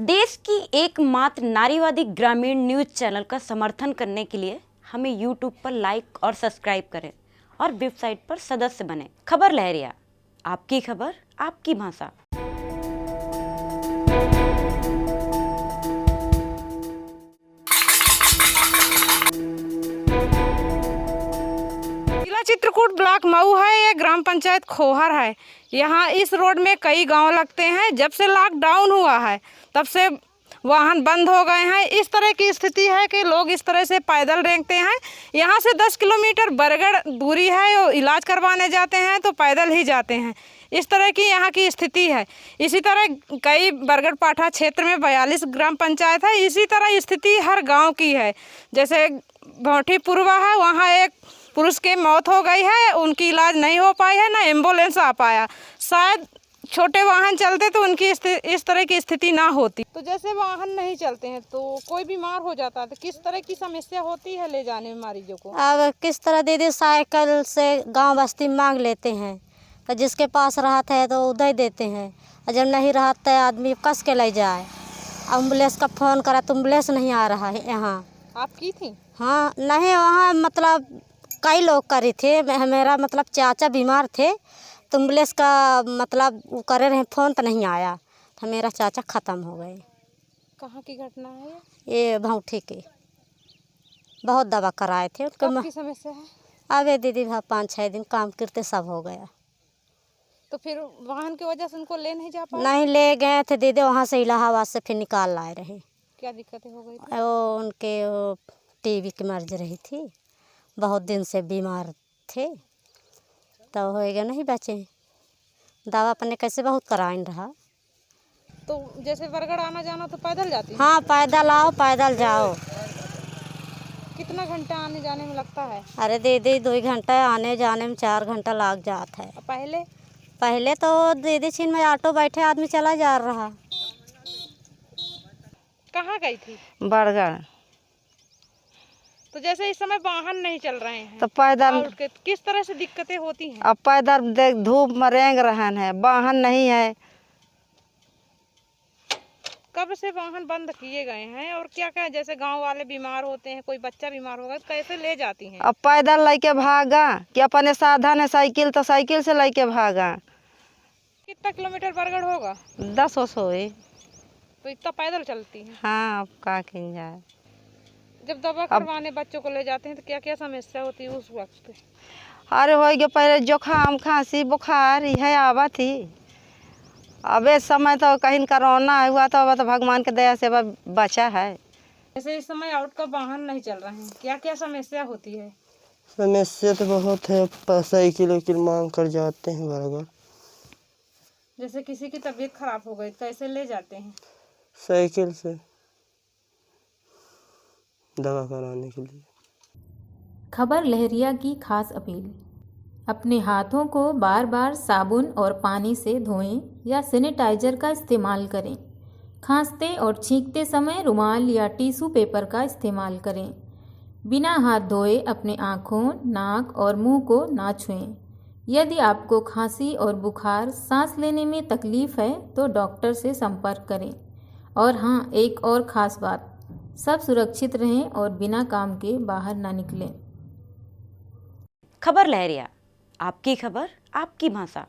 देश की एकमात्र नारीवादी ग्रामीण न्यूज चैनल का समर्थन करने के लिए हमें यूट्यूब पर लाइक और सब्सक्राइब करें और वेबसाइट पर सदस्य बने। खबर लहरिया, आपकी खबर, आपकी भाषा। जिला चित्रकूट ब्लॉक मऊ है। यह ग्राम पंचायत खोहर है। यहाँ इस रोड में कई गांव लगते हैं। जब से लॉकडाउन हुआ है तब से वाहन बंद हो गए हैं। इस तरह की स्थिति है कि लोग इस तरह से पैदल रेंगते हैं। यहाँ से 10 किलोमीटर बरगढ़ दूरी है और इलाज करवाने जाते हैं तो पैदल ही जाते हैं। इस तरह की यहाँ की स्थिति है। इसी तरह कई बरगढ़ पाठा क्षेत्र में 42 ग्राम पंचायत है। इसी तरह स्थिति हर गाँव की है। जैसे भौठी पूर्वा है, वहाँ एक पुरुष की मौत हो गई है, उनकी इलाज नहीं हो पाई है, ना एम्बुलेंस आ पाया। शायद छोटे वाहन चलते तो उनकी इस तरह की स्थिति ना होती। तो जैसे वाहन नहीं चलते हैं तो कोई बीमार हो जाता है तो किस तरह की समस्या होती है ले जाने में मरीजों को? अब किस तरह दीदी साइकिल से गांव बस्ती मांग लेते हैं तो जिसके पास रहता है तो उधर देते हैं, और जब नहीं रहता है आदमी कस के ले जाए। एम्बुलेंस का फ़ोन करा तो एम्बुलेंस नहीं आ रहा है यहाँ। आप की थी? हाँ नहीं, वहाँ मतलब कई लोग करे थे। मेरा मतलब चाचा बीमार थे तो एम्बुलेंस का मतलब वो करे रहे फ़ोन तो नहीं आया तो मेरा चाचा ख़त्म हो गए। कहाँ की घटना है ये भौठी के बहुत दवा कराए थे उनके। कब की समस्या है? अबे दीदी 5-6 दिन काम करते सब हो गया। तो फिर वाहन की वजह से उनको ले नहीं जा पाए? नहीं ले गए थे दीदी, वहाँ से इलाहाबाद से फिर निकाल लाए रहे। क्या दिक्कतें हो गई थी? वो उनके टीबी की मर्ज रही थी, बहुत दिन से बीमार थे तो हो गया, नहीं बचे। दवा अपने कैसे बहुत कराइन रहा। तो जैसे बरगढ़ आना जाना तो पैदल जाती? हाँ पैदल आओ पैदल जाओ। कितना घंटा आने जाने में लगता है? अरे दीदी 2 घंटा आने जाने में 4 घंटा लग जाता है। पहले तो दीदी छिन में ऑटो बैठे आदमी चला जा रहा। कहाँ गई थी? बरगढ़। तो जैसे इस समय वाहन नहीं चल रहे हैं तो पैदल किस तरह से दिक्कतें होती हैं? अब पैदल देख धूप में रेंग रहन है, वाहन नहीं है। कब से वाहन बंद किए गए हैं और क्या क्या जैसे गांव वाले बीमार होते हैं, कोई बच्चा बीमार होगा तो कैसे ले जाती हैं? अब पैदल लेके भागा कि अपने साधन है साइकिल तो साइकिल से लेके भागा। कितना किलोमीटर बरगढ़ होगा? 10 सोई। तो इतना पैदल चलती हैं? हाँ अब का किन जाए। जब दवा करवाने बच्चों को ले जाते हैं तो क्या क्या समस्या होती है उस वक्त पे? अरे हो गया पहले जुकाम खांसी बुखार यह आवा थी। अब इस समय तो कहीं कोरोना हुआ तो अब तो भगवान के दया से बचा है। जैसे इस समय आउट का वाहन नहीं चल रहे हैं, क्या क्या समस्या होती है? समस्या तो बहुत है, साइकिल वाइकिल मांग कर जाते हैं बरगढ़। जैसे किसी की तबीयत खराब हो गई कैसे ले जाते हैं? साइकिल से दवा कराने के लिए। खबर लहरिया की खास अपील। अपने हाथों को बार बार साबुन और पानी से धोएं या सैनिटाइजर का इस्तेमाल करें। खांसते और छींकते समय रुमाल या टिश्यू पेपर का इस्तेमाल करें। बिना हाथ धोए अपने आँखों, नाक और मुंह को ना छुएं। यदि आपको खांसी और बुखार, सांस लेने में तकलीफ है तो डॉक्टर से संपर्क करें। और हाँ, एक और ख़ास बात, सब सुरक्षित रहें और बिना काम के बाहर ना निकलें। खबर लहरिया, आपकी खबर, आपकी भाषा।